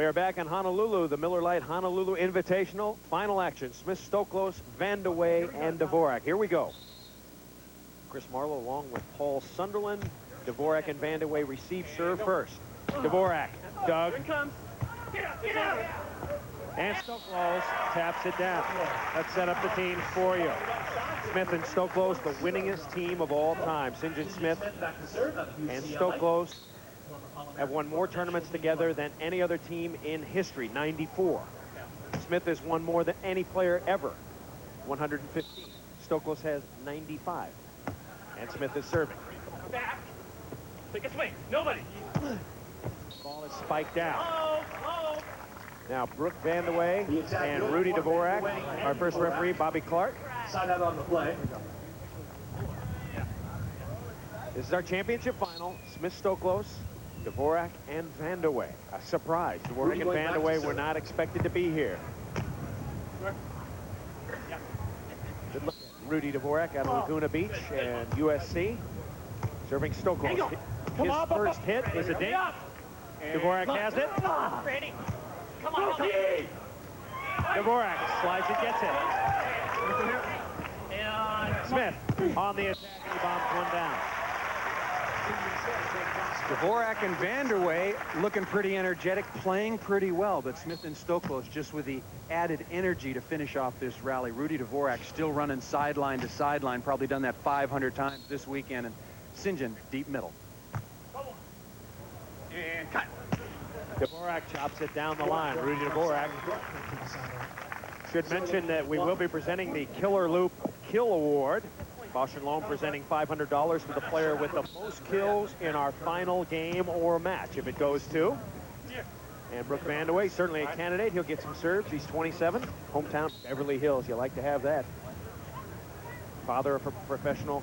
We are back in Honolulu, the Miller Lite Honolulu Invitational. Final action, Smith, Stoklos, Vandeweghe, and Dvorak. Here we go. Chris Marlowe along with Paul Sunderland. Dvorak and Vandeweghe receive serve first. Dvorak, Doug. And Stoklos taps it down. Let's set up the teams for you. Smith and Stoklos, the winningest team of all time. St. John Smith and Stoklos have won more tournaments together than any other team in history, 94. Smith has won more than any player ever, 115. Stoklos has 95. And Smith is serving. Back. Take a swing. Nobody. Ball is spiked down. Now Brooke Vandeweghe and Rudy Dvorak. Our first referee, Bobby Clark. Sign out on the play. This is our championship final. Smith, Stoklos, Dvorak, and Vandeweghe. A surprise. Dvorak and Vandeweghe were not expected to be here. Good look at Rudy Dvorak out of Laguna Beach and USC. Serving Stoklos. His first hit is a dink. Dvorak has it. Ready. Come on. Dvorak slides it, gets it. Smith on the attack. He bombs one down. Dvorak and Vandeweghe looking pretty energetic, playing pretty well, but Smith and Stoklos just with the added energy to finish off this rally. Rudy Dvorak still running sideline to sideline, probably done that 500 times this weekend, and St. John deep middle. And cut. Dvorak chops it down the line. Rudy Dvorak. Should mention that we will be presenting the Killer Loop Kill Award. Bosch & Loan presenting $500 for the player with the most kills in our final game or match, if it goes to. And Brooke Vandeweghe, certainly a candidate. He'll get some serves. He's 27. Hometown Beverly Hills. You like to have that. Father of a professional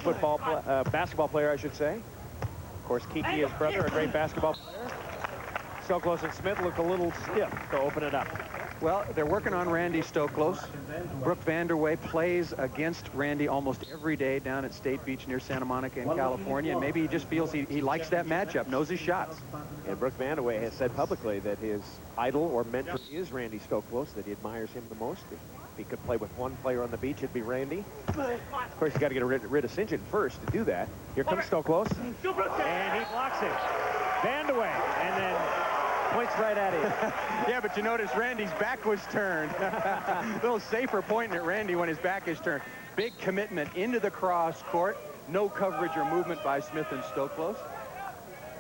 basketball player, I should say. Of course, Kiki, his brother, a great basketball player. Stoklos and Smith look a little stiff to open it up. Well, they're working on Randy Stoklos. Brooke Vandeweghe plays against Randy almost every day down at State Beach near Santa Monica in California, and maybe he just feels he likes that matchup, knows his shots. And Brooke Vandeweghe has said publicly that his idol or mentor is Randy Stoklos, that he admires him the most. If he could play with one player on the beach, it'd be Randy. Of course, you got to get rid of St. John first to do that. Here comes Stoklos, and he blocks it. Vandeweghe, and then points right at him. Yeah, but you notice Randy's back was turned. A little safer pointing at Randy when his back is turned. Big commitment into the cross court. No coverage or movement by Smith and Stoklos.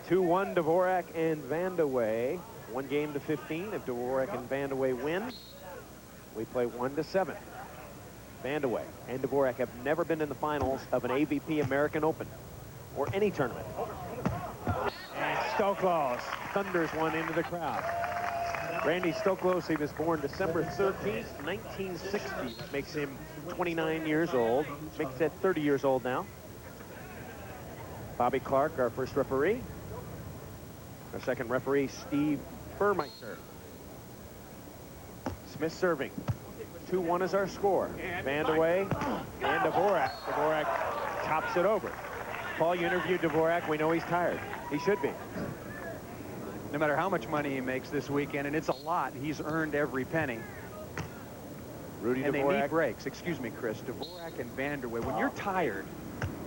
2-1 Dvorak and Vandeweghe. 1 game to 15. If Dvorak and Vandeweghe win, we play 1-7. Vandeweghe and Dvorak have never been in the finals of an AVP American Open or any tournament. And Stoklos thunders one into the crowd. Randy Stoklos, he was born December 13th, 1960. That makes him 29 years old. Makes that 30 years old now. Bobby Clark, our first referee. Our second referee, Steve Furmeister. Smith serving. 2-1 is our score. Vandeweghe and Dvorak. Dvorak tops it over. Paul, you interviewed Dvorak. We know he's tired. He should be. No matter how much money he makes this weekend, and it's a lot, he's earned every penny. Rudy and Dvorak. They need breaks. Excuse me, Chris. Dvorak and Vandeweghe. When you're tired,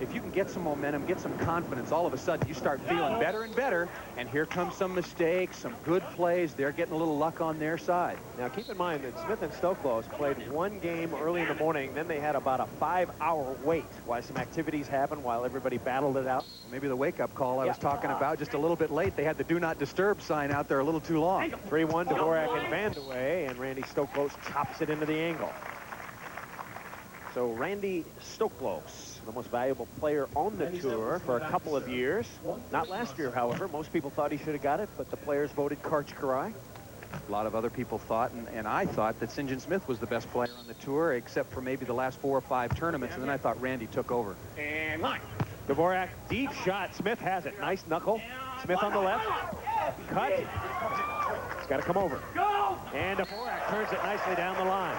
if you can get some momentum, get some confidence, all of a sudden you start feeling better and better. And here comes some mistakes, some good plays. They're getting a little luck on their side. Now keep in mind that Smith and Stoklos played 1 game early in the morning. Then they had about a 5-hour wait while some activities happened, while everybody battled it out. Maybe the wake-up call I was talking about, just a little bit late. They had the do not disturb sign out there a little too long. 3-1 Dvorak and Vandeweghe, and Randy Stoklos chops it into the angle. So Randy Stoklos, the most valuable player on the tour for a couple of years. Not last year, however. Most people thought he should have got it, but the players voted Karch Karai. A lot of other people thought, and I thought, that St. John Smith was the best player on the tour, except for maybe the last 4 or 5 tournaments, and then I thought Randy took over. And line. Dvorak, deep shot. Smith has it. Nice knuckle. Smith on the left. Cut. It's got to come over. And Dvorak turns it nicely down the line.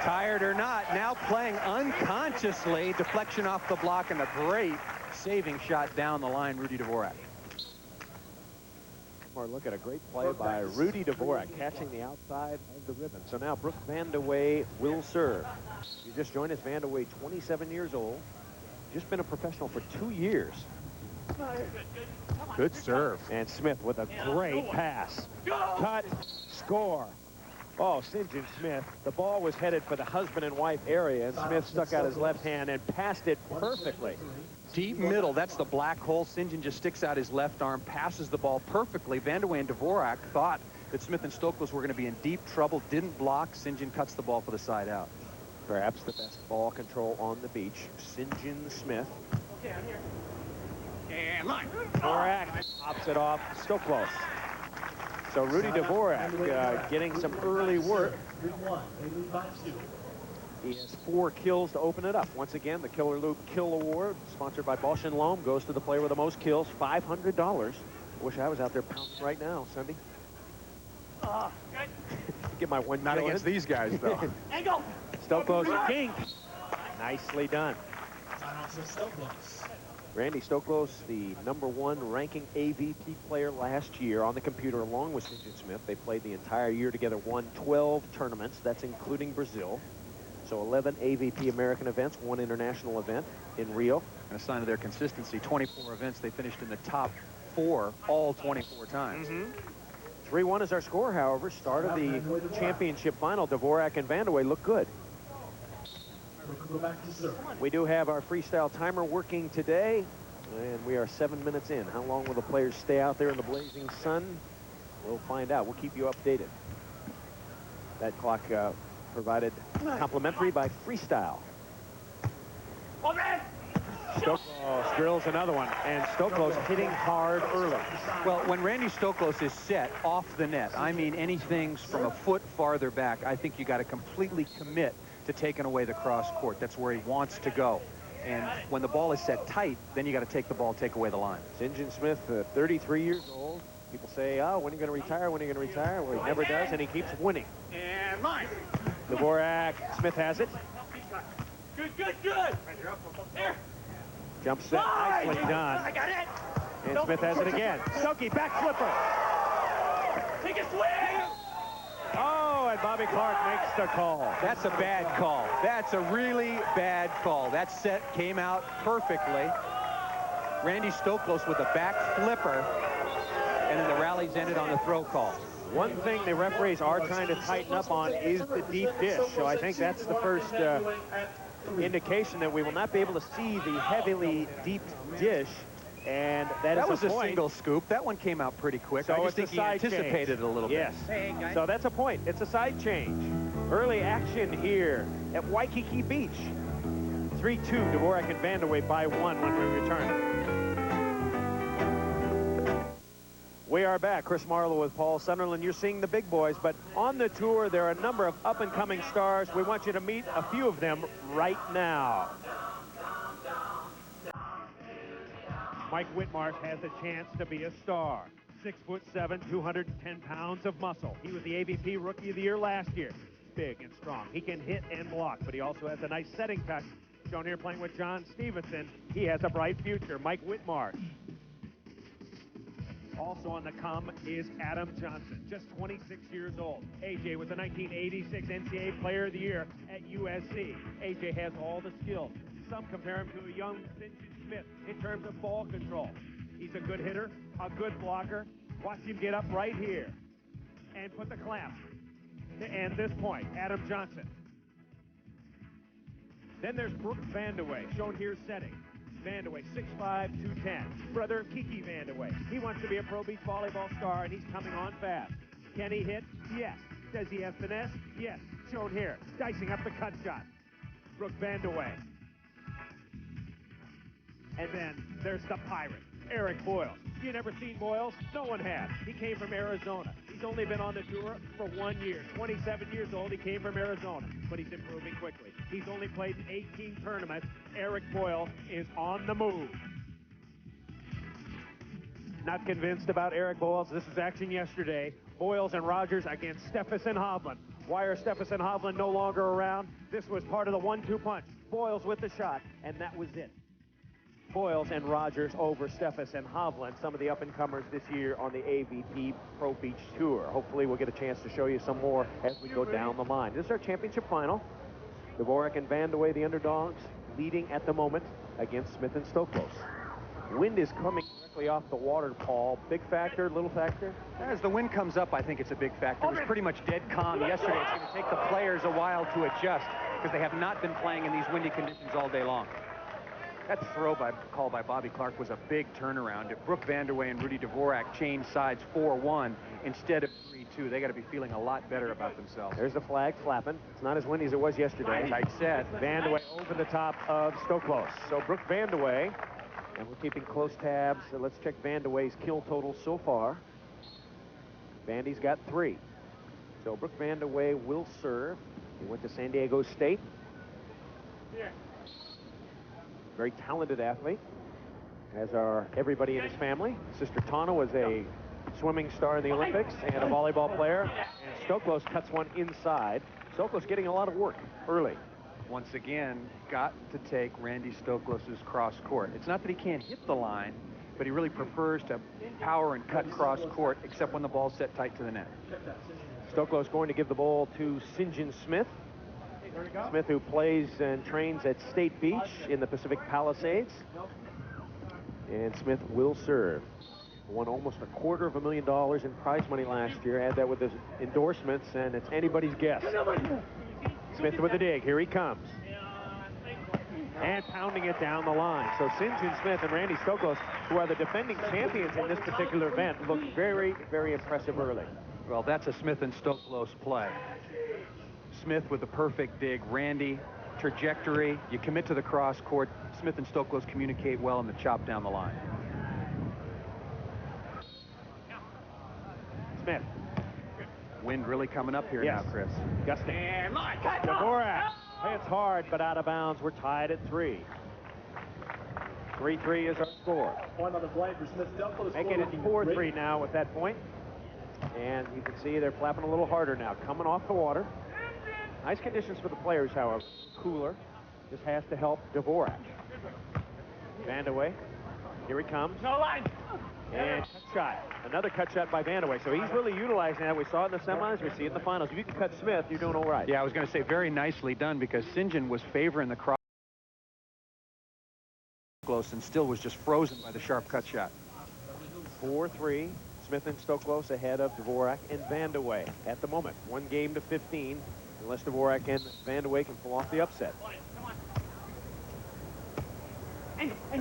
Tired or not, now playing unconsciously. Deflection off the block and a great saving shot down the line, Rudy Dvorak. smart look at a great play by Rudy Dvorak, catching the outside of the ribbon. So now Brooke Vandeweghe will serve. You just joined us, Vandeweghe, 27 years old. Just been a professional for 2 years. Good serve. And Smith with a great pass. Cut, score. Oh, St. John Smith, the ball was headed for the husband and wife area, and Smith stuck out his left hand and passed it perfectly. Deep middle, that's the black hole. St. John just sticks out his left arm, passes the ball perfectly. Vandeweghe and Dvorak thought that Smith and Stoklos were going to be in deep trouble, didn't block. St. John cuts the ball for the side out. Perhaps the best ball control on the beach, St. John Smith. Okay, I'm here. And line. Dvorak pops it off Stoklos. So Rudy Dvorak getting some early work. He has 4 kills to open it up. Once again, the Killer Loop Kill Award, sponsored by Bosch & Lomb, goes to the player with the most kills, $500. I wish I was out there pouncing right now, Sunday. Good. Get my one Not kill against in. these guys, though. And go. Stoklos king. Nicely done. Randy Stoklos, the #1 ranking AVP player last year on the computer, along with St. John Smith. They played the entire year together, won 12 tournaments. That's including Brazil. So 11 AVP American events, 1 international event in Rio. And a sign of their consistency, 24 events. They finished in the top 4 all 24 times. 3-1 is our score, however. Start of the championship final. Dvorak and Vandeweghe look good. We do have our freestyle timer working today, and we are 7 minutes in. How long will the players stay out there in the blazing sun? We'll find out. We'll keep you updated. That clock provided complimentary by Freestyle. Oh, man. Stoklos drills another one, and Stoklos hitting hard early. Well, when Randy Stoklos is set off the net, I mean anything from a foot farther back, I think you got to completely commit to taking away the cross court. That's where he wants to go. And when the ball is set tight, then you got to take the ball, take away the line. St. John Smith, 33 years old. People say, oh, when are you going to retire? When are you going to retire? Well, he never does, and he keeps winning. And line. Dvorak, Smith has it. Good, good, good. There. Jump set, nicely done. I got it. And Smith has it again. Soki, back flipper. Take a swing. Oh, and Bobby Clark makes the call. That's a bad call. That's a really bad call. That set came out perfectly. Randy Stoklos with a back flipper, and then the rallies ended on the throw call. One thing the referees are trying to tighten up on is the deep dish. So I think that's the first indication that we will not be able to see the heavily deep dish. And That was a a point. single scoop. That one came out pretty quick. So I just it's think a he side anticipated change. it a little Yes. bit. So that's a point. It's a side change. Early action here at Waikiki Beach. 3-2, Dvorak and Vandeweghe by 1 when we return. We are back. Chris Marlowe with Paul Sunderland. You're seeing the big boys, but on the tour, there are a number of up-and-coming stars. We want you to meet a few of them right now. Mike Whitmarsh has a chance to be a star. 6'7", 210 pounds of muscle. He was the AVP Rookie of the Year last year. Big and strong. He can hit and block, but he also has a nice setting touch. Shown here playing with John Stevenson. He has a bright future. Mike Whitmarsh. Also on the come is Adam Johnson, just 26 years old. AJ was the 1986 NCAA Player of the Year at USC. AJ has all the skills. Some compare him to a young St. John Smith in terms of ball control. He's a good hitter, a good blocker. Watch him get up right here and put the clamp to end this point. Adam Johnson. Then there's Brooke Vandeweghe, shown here setting. Vandeweghe, 6'5", 210. Brother Kiki Vandeweghe. He wants to be a pro beach volleyball star, and he's coming on fast. Can he hit? Yes. Does he have finesse? Yes. Shown here, dicing up the cut shot. Brooke Vandeweghe. And then there's the pirate, Eric Boyles. You never seen Boyles? No one has. He came from Arizona. He's only been on the tour for 1 year. 27 years old, he came from Arizona, but he's improving quickly. He's only played in 18 tournaments. Eric Boyles is on the move. Not convinced about Eric Boyles. This is action yesterday. Boyles and Rogers against Stefan Hovland. Why are Stefan Hovland no longer around? This was part of the 1-2 punch. Boyles with the shot, and that was it. Boyles and Rogers over Steffes and Hovland, some of the up-and-comers this year on the AVP Pro Beach Tour. Hopefully we'll get a chance to show you some more as we go down the line. This is our championship final. Dvorak and Vandeweghe, the underdogs, leading at the moment against Smith and Stoklos. Wind is coming directly off the water, Paul. Big factor, little factor? As the wind comes up, I think it's a big factor. It was pretty much dead calm yesterday. It's going to take the players a while to adjust because they have not been playing in these windy conditions all day long. That call by Bobby Clark was a big turnaround. If Brooke Vandeweghe and Rudy Dvorak change sides 4-1 instead of 3-2, they got to be feeling a lot better about themselves. There's the flag flapping. It's not as windy as it was yesterday. Tight set. Vandeweghe over the top of Stoklos. So Brooke Vandeweghe, and we're keeping close tabs. So let's check Vandeweghe's kill total so far. Vandy's got 3. So Brooke Vandeweghe will serve. He went to San Diego State. Here. Very talented athlete, as are everybody in his family. Sister Tana was a swimming star in the Olympics and a volleyball player. And Stoklos cuts one inside. Stoklos getting a lot of work early. Once again, got to take Randy Stoklos' cross court. It's not that he can't hit the line, but he really prefers to power and cut cross court, except when the ball's set tight to the net. Stoklos going to give the ball to St. John Smith. Smith, who plays and trains at State Beach in the Pacific Palisades. And Smith will serve. Won almost $250,000 in prize money last year. Add that with his endorsements, and it's anybody's guess. Smith with a dig. Here he comes. And pounding it down the line. So St. John Smith and Randy Stoklos, who are the defending champions in this particular event, look very, very impressive early. Well, that's a Smith and Stoklos play. Smith with the perfect dig. Randy, trajectory. You commit to the cross court. Smith and Stoklos communicate well in the chop down the line. Smith. Wind really coming up here now, Chris. Gusting. And line. Dvorak hits hard, but out of bounds. We're tied at 3. 3-3 is our score. Point on the play for Smith. Making it 4-3 now at that point. And you can see they're flapping a little harder now. Coming off the water. Nice conditions for the players, however. Cooler. This has to help Dvorak. Vandeweghe. Here he comes. No line. And cut shot. Another cut shot by Vandeweghe. So he's really utilizing that. We saw it in the semis. We see it in the finals. If you can cut Smith, you're doing all right. Yeah, I was going to say very nicely done because St. John was favoring the cross and still was just frozen by the sharp cut shot. 4-3. Smith and Stoklos ahead of Dvorak and Vandeweghe at the moment. 1 game to 15. Unless Dvorak and Vandeweghe can pull off the upset.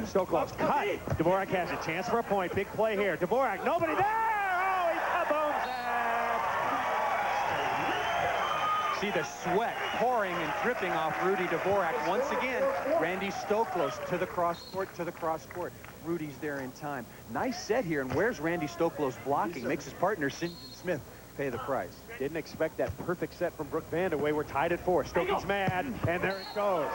Stoklos cut. Dvorak has a chance for a point. Big play here. Dvorak, nobody there! Oh, he kabooms it! See the sweat pouring and dripping off Rudy Dvorak. Once again, Randy Stoklos to the cross court, to the cross court. Rudy's there in time. Nice set here, and where's Randy Stoklos blocking? Makes his partner, St. John Smith, pay the price. Didn't expect that perfect set from Brooke Vandeweghe. We're tied at 4. Stoklos mad, and there it goes.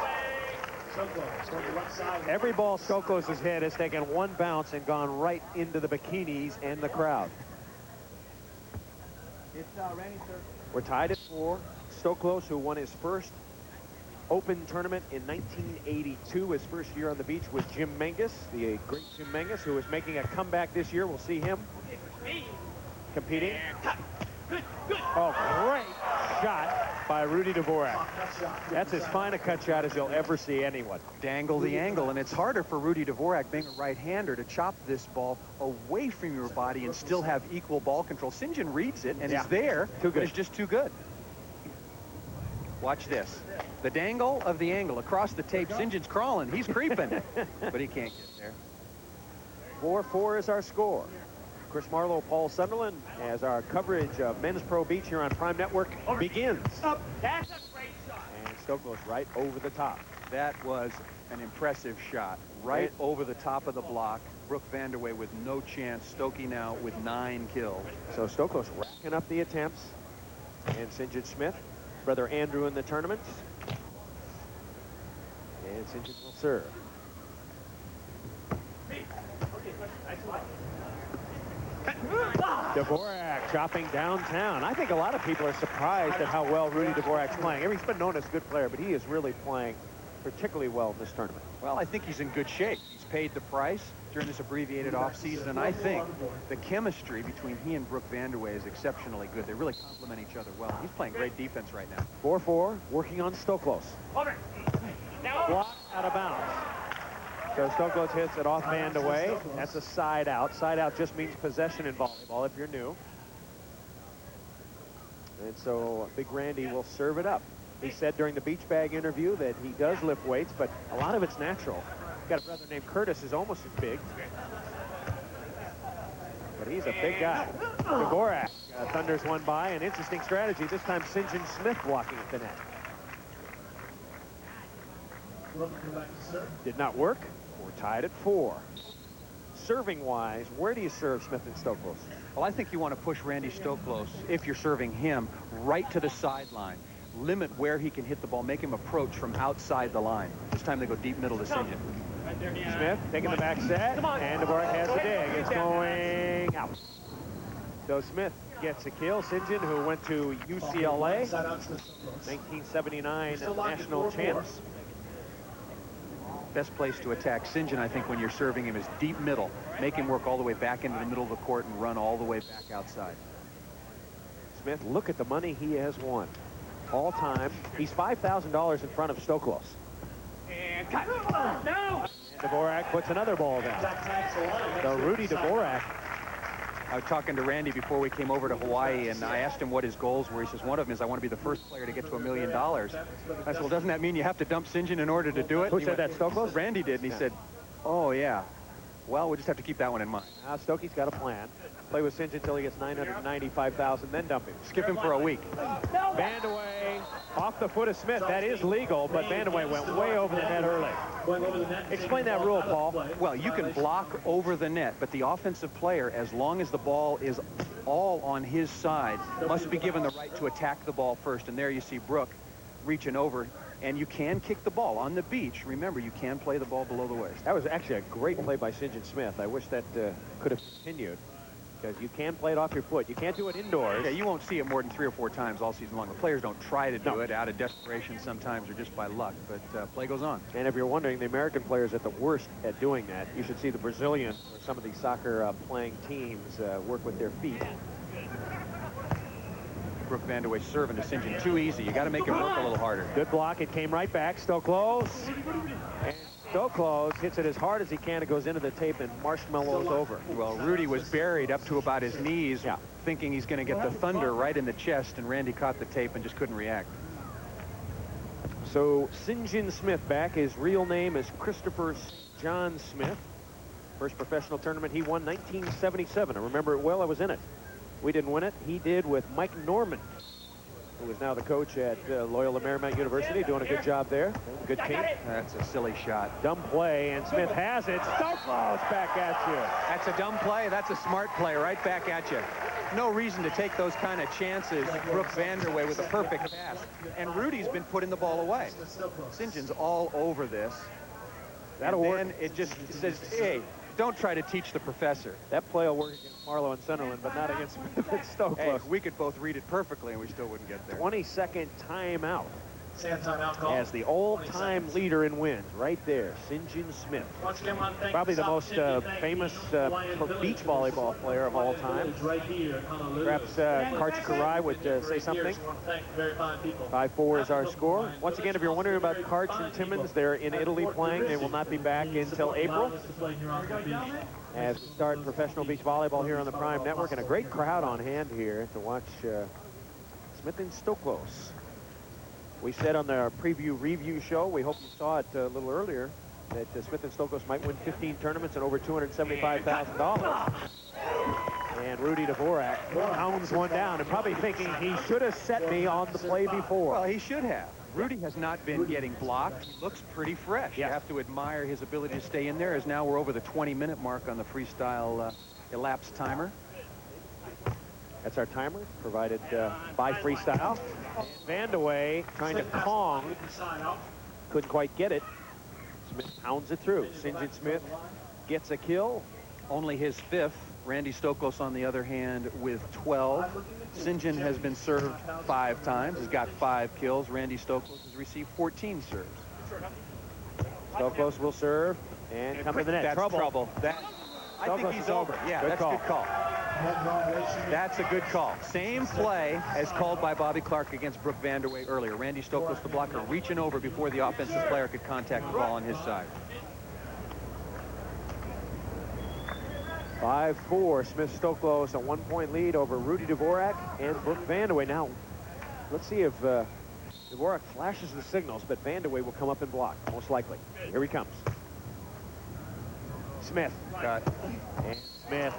Every ball Stoklos has hit has taken one bounce and gone right into the bikinis and the crowd. It's Randy, sir. We're tied at 4. Stoklos, who won his first Open tournament in 1982, his first year on the beach with Jim Menges, the great Jim Menges, who is making a comeback this year. We'll see him competing. Oh, great shot by Rudy Dvorak. That's as fine a cut shot as you'll ever see anyone. Dangle the angle, and it's harder for Rudy Dvorak, being a right-hander, to chop this ball away from your body and still have equal ball control. St. John reads it and is there, but it's just too good. Watch this. The dangle of the angle across the tape. St. John's crawling. He's creeping, but he can't get there. 4-4 is our score. Chris Marlowe, Paul Sunderland, as our coverage of Men's Pro Beach here on Prime Network begins. That's a great shot. And Stoklos right over the top. That was an impressive shot. Right over the top of the block. Brooke Vandeweghe with no chance. Stokey now with 9 kills. So Stoklos racking up the attempts. And St. John Smith, brother Andrew in the tournament. And St. John will serve. Dvorak chopping downtown. I think a lot of people are surprised at how well Rudy Dvorak's playing. He's been known as a good player, but he is really playing particularly well in this tournament? Well, I think he's in good shape. He's paid the price during this abbreviated offseason, and I think the chemistry between he and Brooke Vandeweghe is exceptionally good. They really complement each other well. He's playing great defense right now. 4-4, working on Stoklos. Over. Now. Block out of bounds. So Stoklos hits it off Vandeweghe. That's a side out. Side out just means possession in volleyball if you're new. And so Big Randy will serve it up. He said during the beach bag interview that he does lift weights, but a lot of it's natural. Got a brother named Curtis who's almost as big. But he's a big guy. Dvorak thunders one by. An interesting strategy. This time St. John Smith blocking at the net. Did not work. We're tied at 4. Serving-wise, where do you serve Smith and Stoklos? Well, I think you want to push Randy Stoklos, if you're serving him, right to the sideline. Limit where he can hit the ball. Make him approach from outside the line. This time they go deep middle to St. John. Smith taking the back set, and Dvorak has the dig. It's going out. So Smith gets a kill. St. John, who went to UCLA, 1979 national champs. Best place to attack St. John, I think, when you're serving him is deep middle. Make him work all the way back into the middle of the court and run all the way back outside. Smith, look at the money he has won. All time, he's $5,000 in front of Stoklos. And cut. No. And Dvorak puts another ball down. So Rudy Dvorak. I was talking to Randy before we came over to Hawaii, and I asked him what his goals were. He says, one of them is I want to be the first player to get to $1 million. I said, well, doesn't that mean you have to dump St. John in order to do it? Who said that, Stoklos? Randy did, and he said, oh, yeah. Well, we'll just have to keep that one in mind. Now Stokey's got a plan. Play with St. John until he gets $995,000, then dump him. Skip him for a week. Vandeweghe off the foot of Smith. That is legal, but Vandeweghe went way over the net early. Explain that rule, Paul. Well, you can block over the net, but the offensive player, as long as the ball is all on his side, must be given the right to attack the ball first. And there you see Brooke reaching over, and you can kick the ball on the beach. Remember, you can play the ball below the waist. That was actually a great play by St. John Smith. I wish that could have continued, because you can play it off your foot. You can't do it indoors. Yeah, you won't see it more than 3 or 4 times all season long. The players don't try to do it out of desperation sometimes or just by luck, but play goes on. And if you're wondering, the American players at the worst at doing that, you should see the Brazilians or some of these soccer playing teams work with their feet. Brooke Vandeweghe serving to St. John too easy. You got to make him work a little harder. Good block. It came right back. Stoklos. And Stoklos hits it as hard as he can. It goes into the tape and marshmallows over. Well, Rudy was buried up to about his knees, thinking he's going to get the thunder right in the chest, and Randy caught the tape and just couldn't react. So St. John Smith back. His real name is Christopher John Smith. First professional tournament he won 1977. I remember it well. I was in it. We didn't win it. He did with Mike Norman, who is now the coach at Loyola Marymount University, doing a good job there. Good team. That's a silly shot. Dumb play, and Smith has it. Stoklos back at you. That's a dumb play. That's a smart play right back at you. No reason to take those kind of chances. Brooke Vandeweghe with a perfect pass. And Rudy's been putting the ball away. St. John's all over this. That'll work. And it just says, hey, don't try to teach the professor. That play will work against Marlowe and Sunderland, but not against Smith and Stoklos. Hey, we could both read it perfectly, and we still wouldn't get there. 22nd timeout. As the all-time leader in wins, right there, St. John Smith. Probably the most famous beach volleyball player of all time. Perhaps Karch Karai would say something. 5-4 is our score. Once again, if you're wondering about Karch and Timmons, they're in Italy playing. They will not be back until April. As we start professional beach volleyball here on the Prime Network, and a great crowd on hand here to watch Smith and Stoklos. We said on the preview review show, we hope you saw it a little earlier, that Smith and Stoklos might win 15 tournaments and over $275,000. And Rudy Dvorak pounds one down and probably thinking he should have set me on the play before. Well, he should have. Rudy has not been getting blocked. He looks pretty fresh. You have to admire his ability to stay in there, as now we're over the 20-minute mark on the freestyle elapsed timer. That's our timer, provided by Freestyle. Vandeweghe trying to Kong. Couldn't quite get it. Smith pounds it through. St. John Smith gets a kill. Only his 5th. Randy Stoklos, on the other hand, with 12. St. John has been served 5 times. He's got 5 kills. Randy Stoklos has received 14 serves. Stoklos will serve and come to the net. That's trouble. I think Stoklos he's is over. over. Yeah, Good that's call. a good call. That's a good call. Same play as called by Bobby Clark against Brooke Vandeweghe earlier. Randy Stoklos, the blocker, reaching over before the offensive player could contact the ball on his side. 5-4, Smith Stoklos, a 1-point lead over Rudy Dvorak and Brooke Vandeweghe. Now, let's see if Dvorak flashes the signals, but Vandeweghe will come up and block, most likely. Here he comes. Smith. Got it. And Smith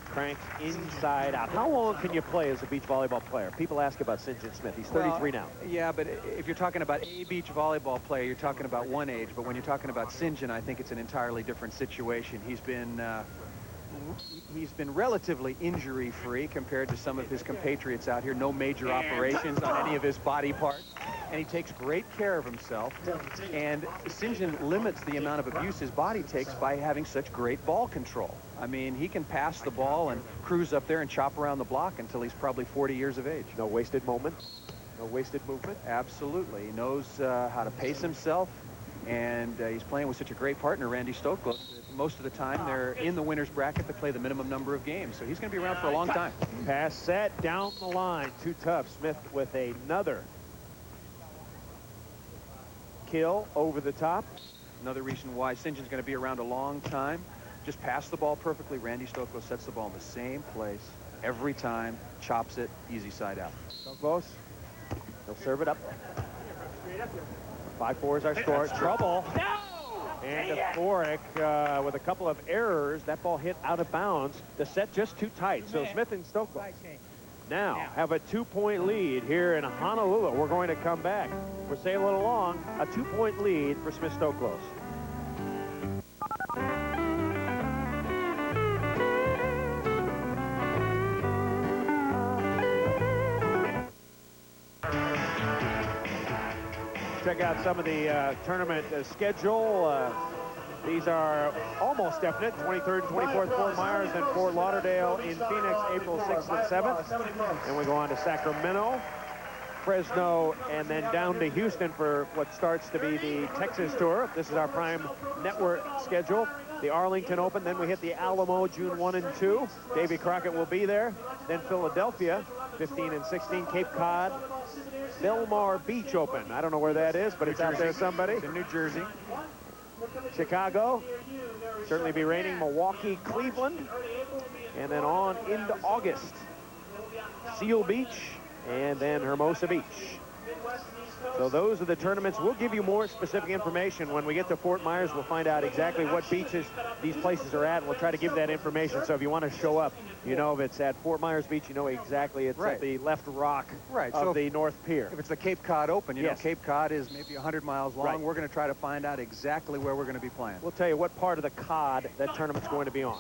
cranks inside out. How long can you play as a beach volleyball player? People ask about St. John Smith. He's 33 now. Yeah, but if you're talking about a beach volleyball player, you're talking about one age. But when you're talking about St. John, I think it's an entirely different situation. He's been relatively injury-free compared to some of his compatriots out here. No major operations on any of his body parts. And he takes great care of himself. And St. John limits the amount of abuse his body takes by having such great ball control. I mean, he can pass the ball and cruise up there and chop around the block until he's probably 40 years of age. No wasted moment. No wasted movement. Absolutely. He knows how to pace himself. And he's playing with such a great partner, Randy Stoklos. Most of the time, they're in the winner's bracket to play the minimum number of games. So he's going to be around for a long time. Pass set down the line. Too tough. Smith with another kill over the top. Another reason why St. John's going to be around a long time. Just pass the ball perfectly. Randy Stoklos sets the ball in the same place every time, chops it, easy side out. Stoklos, he'll serve it up. 5-4 is our score. Trouble. And Dvorak with a couple of errors. That ball hit out of bounds. The set just too tight. So Smith and Stoklos now have a 2-point lead here in Honolulu. We're going to come back. We're sailing along. A 2-point lead for Smith Stoklos. Check out some of the tournament schedule. These are almost definite. 23rd and 24th, Fort Myers and Fort Lauderdale in Phoenix, April 6th and 7th. And we go on to Sacramento, Fresno, and then down to Houston for what starts to be the Texas Tour. This is our Prime Network schedule. The Arlington Open, then we hit the Alamo June 1 and 2. Davy Crockett will be there. Then Philadelphia, 15 and 16, Cape Cod, Belmar Beach Open. I don't know where that is, but it's out there somebody. It's in New Jersey. Chicago, certainly be raining. Milwaukee, Cleveland, and then on into August. Seal Beach, and then Hermosa Beach. So those are the tournaments. We'll give you more specific information when we get to Fort Myers. We'll find out exactly what beaches these places are at, and we'll try to give that information. So if you want to show up, you know if it's at Fort Myers Beach, you know exactly it's at the left rock of the North Pier. If it's the Cape Cod Open, you know Cape Cod is maybe 100 miles long. We're going to try to find out exactly where we're going to be playing. We'll tell you what part of the cod that tournament's going to be on.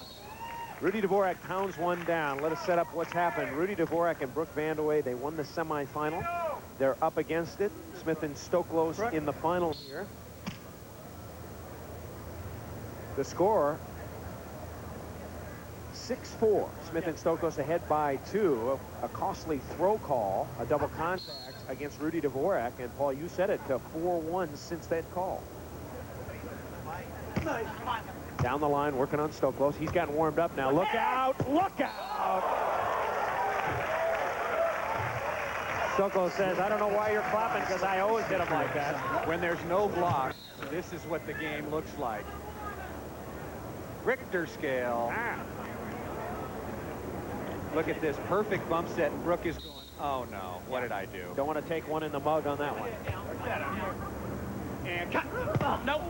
Rudy Dvorak pounds one down. Let us set up what's happened. Rudy Dvorak and Brooke Vandeweghe, they won the semifinal. They're up against it. Smith and Stoklos in the final here. The score, 6-4. Smith and Stoklos ahead by 2. A costly throw call, a double contact against Rudy Dvorak. And, Paul, you said it, to 4-1 since that call. Down the line, working on Stoklos. He's gotten warmed up now. Look out! Look out! Stoklos says, I don't know why you're clapping, because I always hit him like that. When there's no block, this is what the game looks like. Richter scale. Look at this perfect bump set, and Brooke is going, oh no, what did I do? Don't want to take one in the mug on that one. And cut. No.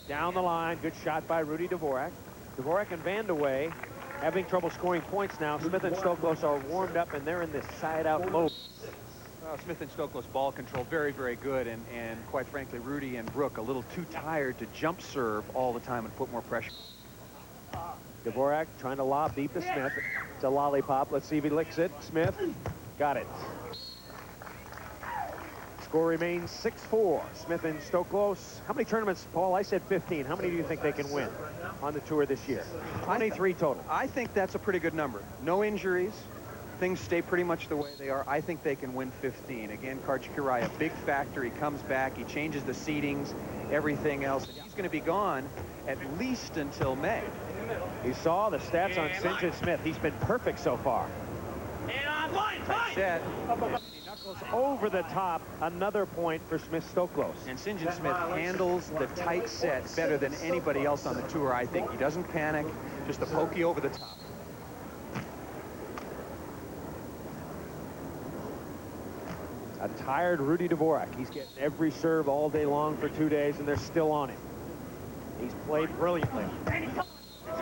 Down the line, good shot by Rudy Dvorak. Dvorak and Vandeweghe having trouble scoring points now. Smith and Stoklos are warmed up, and they're in this side-out mode. Smith and Stoklos ball control very, very good, and quite frankly, Rudy and Brooke a little too tired to jump serve all the time and put more pressure. Dvorak trying to lob deep to Smith. It's a lollipop. Let's see if he licks it. Smith got it. Score remains 6-4. Smith and Stoklos. How many tournaments, Paul? I said 15. How many do you think they can win on the tour this year? 23 total. I think that's a pretty good number. No injuries. things stay pretty much the way they are, I think they can win 15. Again, Karchkirai, a big factor. He comes back, he changes the seedings, everything else. And he's going to be gone at least until May. You saw the stats on St. John Smith. He's been perfect so far. And on line, Set. He knuckles over the top. Another point for Smith Stoklos. And St. John Smith handles the tight set better than anybody else on the tour, I think. He doesn't panic, just a pokey over the top. A tired Rudy Dvorak. He's getting every serve all day long for 2 days, and they're still on him. He's played brilliantly.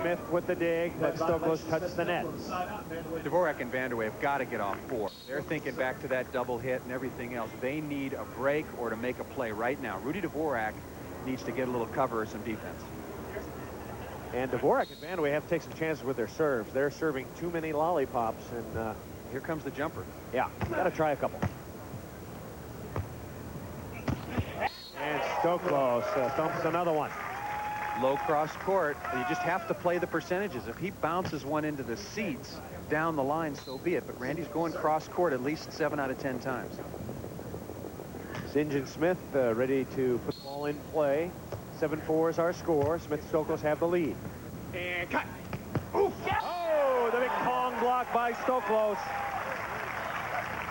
Smith with the dig, but Stoklos touched the net. Dvorak and Vandeweghe have got to get off 4. They're thinking back to that double hit and everything else. They need a break or to make a play right now. Rudy Dvorak needs to get a little cover or some defense. And Dvorak and Vandeweghe have to take some chances with their serves. They're serving too many lollipops, and here comes the jumper. yeah, got to try a couple. And Stoklos thumps another one. Low cross court. You just have to play the percentages. If he bounces one into the seats down the line, so be it. But Randy's going cross court at least 7 out of 10 times. St. John Smith ready to put the ball in play. 7-4 is our score. Smith Stoklos have the lead. and cut. Oof. Oh, the big Kong block by Stoklos.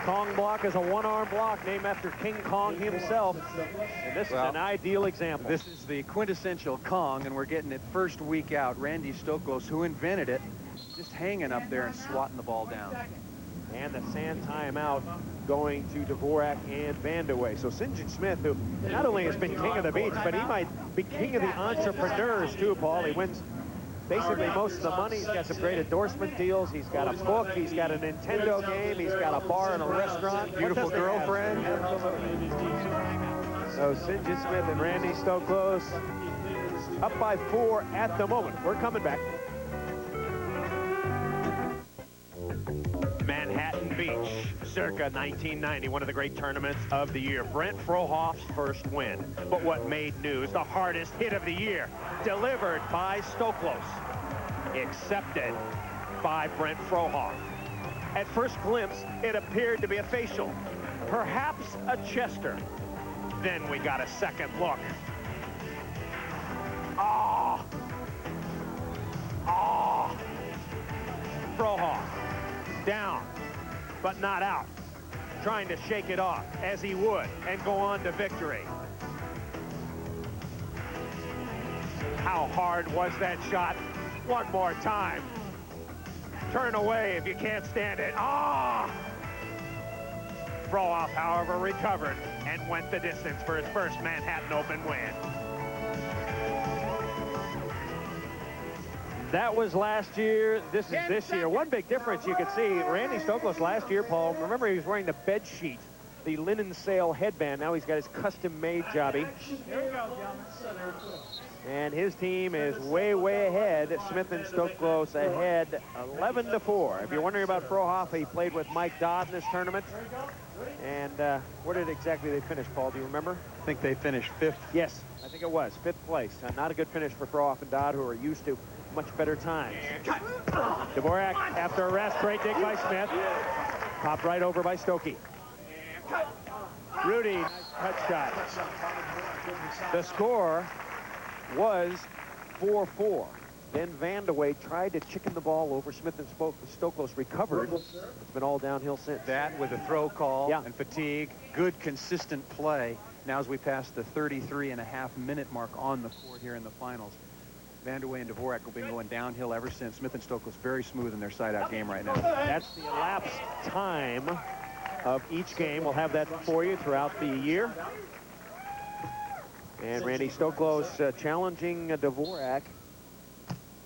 Kong block is a one-arm block named after King Kong himself. And this is an ideal example. This is the quintessential Kong, and we're getting it first week out. Randy Stoklos, who invented it, just hanging up there and swatting the ball down. And the sand timeout going to Dvorak and Vandeweghe. So St. John Smith, who not only has been king of the beach, but he might be king of the entrepreneurs too, Paul. He wins basically most of the money. He's got some great endorsement deals. He's got a book. He's got a Nintendo game. He's got a bar and a restaurant. Beautiful girlfriend. So St. John Smith and Randy Stoklos up by 4 at the moment. We're coming back. Manhattan Beach, circa 1990, one of the great tournaments of the year. Brent Frohoff's first win. But what made news, the hardest hit of the year, delivered by Stoklos, accepted by Brent Frohoff. At first glimpse, it appeared to be a facial, perhaps a Chester. Then we got a second look. Ah! Ah! Frohoff. Down, but not out. Trying to shake it off, as he would, and go on to victory. How hard was that shot? One more time. Turn away if you can't stand it. Ah! Frohoff, however, recovered and went the distance for his first Manhattan Open win. That was last year. This is this year. One big difference you could see, Randy Stoklos last year, Paul, remember he was wearing the bed sheet, the linen sail headband. Now he's got his custom-made jobby. And his team is way, way ahead. Smith and Stoklos ahead 11-4. If you're wondering about Frohoff, he played with Mike Dodd in this tournament. And where did exactly they finish, Paul? Do you remember? I think they finished 5th. Yes, I think it was 5th place. Not a good finish for Frohoff and Dodd, who are used to much better times. Dvorak after arrest, great dig by Smith. Popped right over by Stokey. Rudy, nice cut shot. The score was 4-4. Then Vandeweghe tried to chicken the ball over. Smith and Stoklos recovered. It's been all downhill since. That with a throw call Yeah. and fatigue. Good, consistent play. Now as we pass the 33.5-minute mark on the court here in the finals, Vandeweghe and Dvorak have been going downhill ever since. Smith and Stoklos very smooth in their side-out game right now. That's the elapsed time of each game. We'll have that for you throughout the year. And Randy Stoklos challenging Dvorak.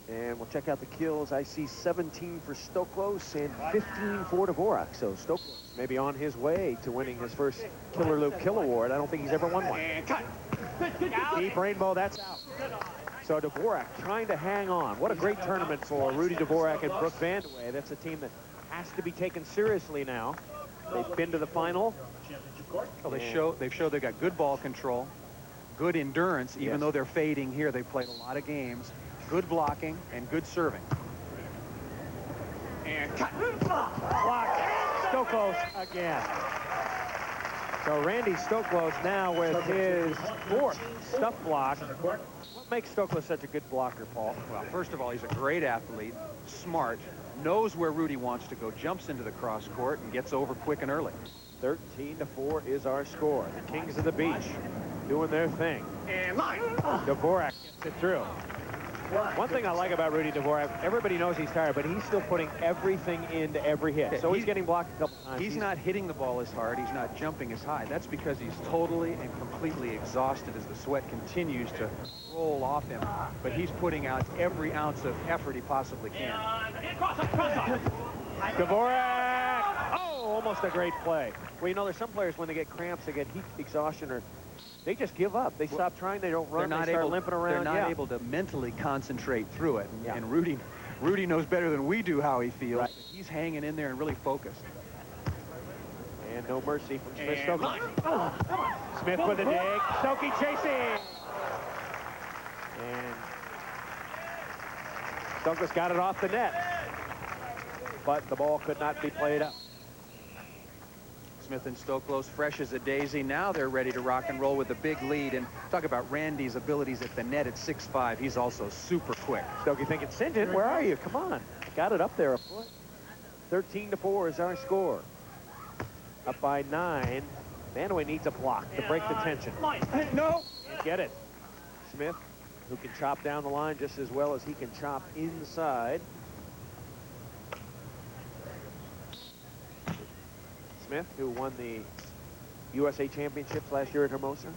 And we'll check out the kills. I see 17 for Stoklos and 15 for Dvorak. So Stoklos may be on his way to winning his first Killer Loop Kill Award. I don't think he's ever won one. And cut. Deep rainbow, that's out. So Dvorak trying to hang on. What a great tournament for Rudy Dvorak and Brooke Vandeweghe. That's a team that has to be taken seriously now. They've been to the final. Well, they've showed they've got good ball control, good endurance, even though they're fading here. They've played a lot of games. Good blocking and good serving. And cut. Block Stoklos again. So Randy Stoklos now with his 4th stuff block. What makes Stoklos such a good blocker, Paul? Well, first of all, he's a great athlete, smart, knows where Rudy wants to go, jumps into the cross court, and gets over quick and early. 13-4 is our score. The Kings of the Beach doing their thing. And line. Dvorak gets it through. One thing I like about Rudy Dvorak, everybody knows he's tired, but he's still putting everything into every hit. So he's getting blocked a couple times. He's not hitting the ball as hard. He's not jumping as high. That's because he's totally and completely exhausted as the sweat continues to roll off him. But he's putting out every ounce of effort he possibly can. Dvorak! Oh, almost a great play. Well, you know, there's some players when they get cramps, they get heat exhaustion, or they just give up. They stop trying. They don't run. They start limping around. They're not able to mentally concentrate through it. Yeah. And Rudy knows better than we do how he feels. Right. He's hanging in there and really focused. And no mercy from Smith. Smith with a dig. Stokey chasing. And Stoklos got it off the net. But the ball could not be played up. Smith and Stoklos fresh as a daisy. Now they're ready to rock and roll with a big lead. And talk about Randy's abilities at the net at 6'5". He's also super quick. Stokey thinking, St. John, where are you? Come on. Got it up there a foot. 13-4 is our score. Up by 9. Vandeweghe needs a block to break the tension. No! Get it. Smith, who can chop down the line just as well as he can chop inside. Smith, who won the USA Championships last year at Hermosa,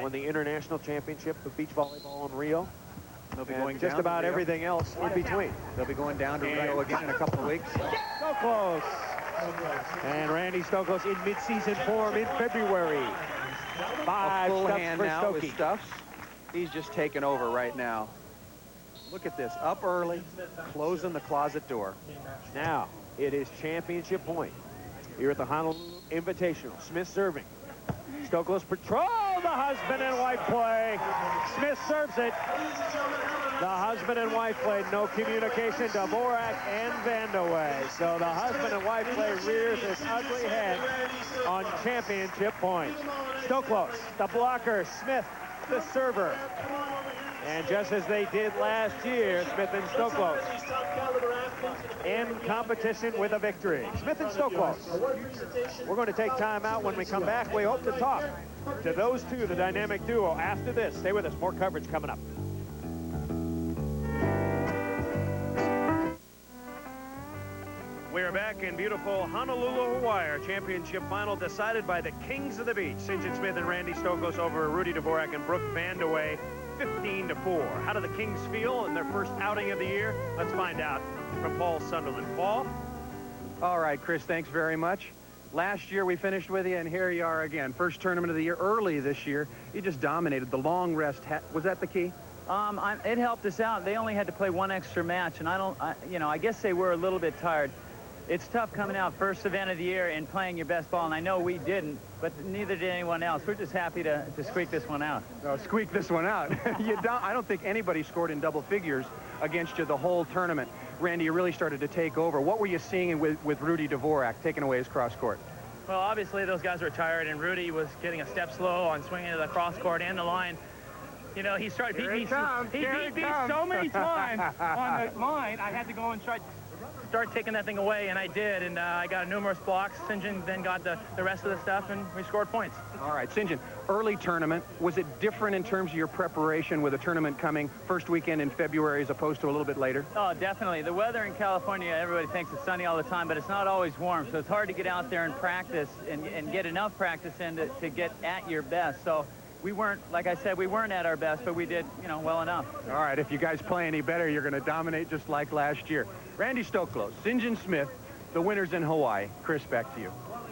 won the International Championship of beach volleyball in Rio. They'll be and going just down about to Rio. Everything else in between. They'll be going down to Rio again in a couple of weeks. So close. And Randy Stoklos in mid-season form in February. A 5 full stuffs hand for now with Stokey. stuffs. He's just taking over right now. Look at this, up early, closing the closet door. Now it is championship point here at the Honolulu Invitational. Smith serving. Stoklos patrol the husband and wife play. Smith serves it. The husband and wife play, no communication. Dvorak and Vandeweghe. So the husband and wife play rears its ugly head on championship point. Stoklos, the blocker. Smith, the server. And just as they did last year, Smith and Stoklos in competition with a victory. Smith and Stoklos. We're going to take time out. When we come back, we hope to talk to those two, the dynamic duo. After this, stay with us. More coverage coming up. We are back in beautiful Honolulu, Hawaii. Our championship final decided by the Kings of the Beach. St. John Smith and Randy Stoklos over Rudy Dvorak and Brooke Vandeweghe, 15-4. How do the Kings feel in their first outing of the year? Let's find out from Paul Sunderland. Paul? All right, Chris, thanks very much. Last year we finished with you, and here you are again. First tournament of the year, early this year. You just dominated. The long rest, was that the key? It helped us out. They only had to play one extra match, and I guess they were a little bit tired. It's tough coming out first event of the year and playing your best ball, and I know we didn't, but neither did anyone else. We're just happy to squeak this one out. Oh, squeak this one out. I don't think anybody scored in double figures against you the whole tournament. Randy, you really started to take over. What were you seeing with Rudy Dvorak taking away his cross court? Well, obviously those guys were tired, and Rudy was getting a step slow on swinging to the cross court and the line. You know, he started beating me. He beat me so many times on the line. I had to go and start taking that thing away, and I did, and I got numerous blocks. St. John then got the rest of the stuff, and we scored points. All right, St. John, early tournament, was it different in terms of your preparation with a tournament coming first weekend in February as opposed to a little bit later? Oh, definitely. The weather in California, everybody thinks it's sunny all the time, but it's not always warm, so it's hard to get out there and practice and get enough practice in to get at your best. So we weren't, like I said, we weren't at our best, but we did, well enough. All right, if you guys play any better, you're going to dominate just like last year. Randy Stoklos, St. John Smith, the winners in Hawaii. Chris, back to you.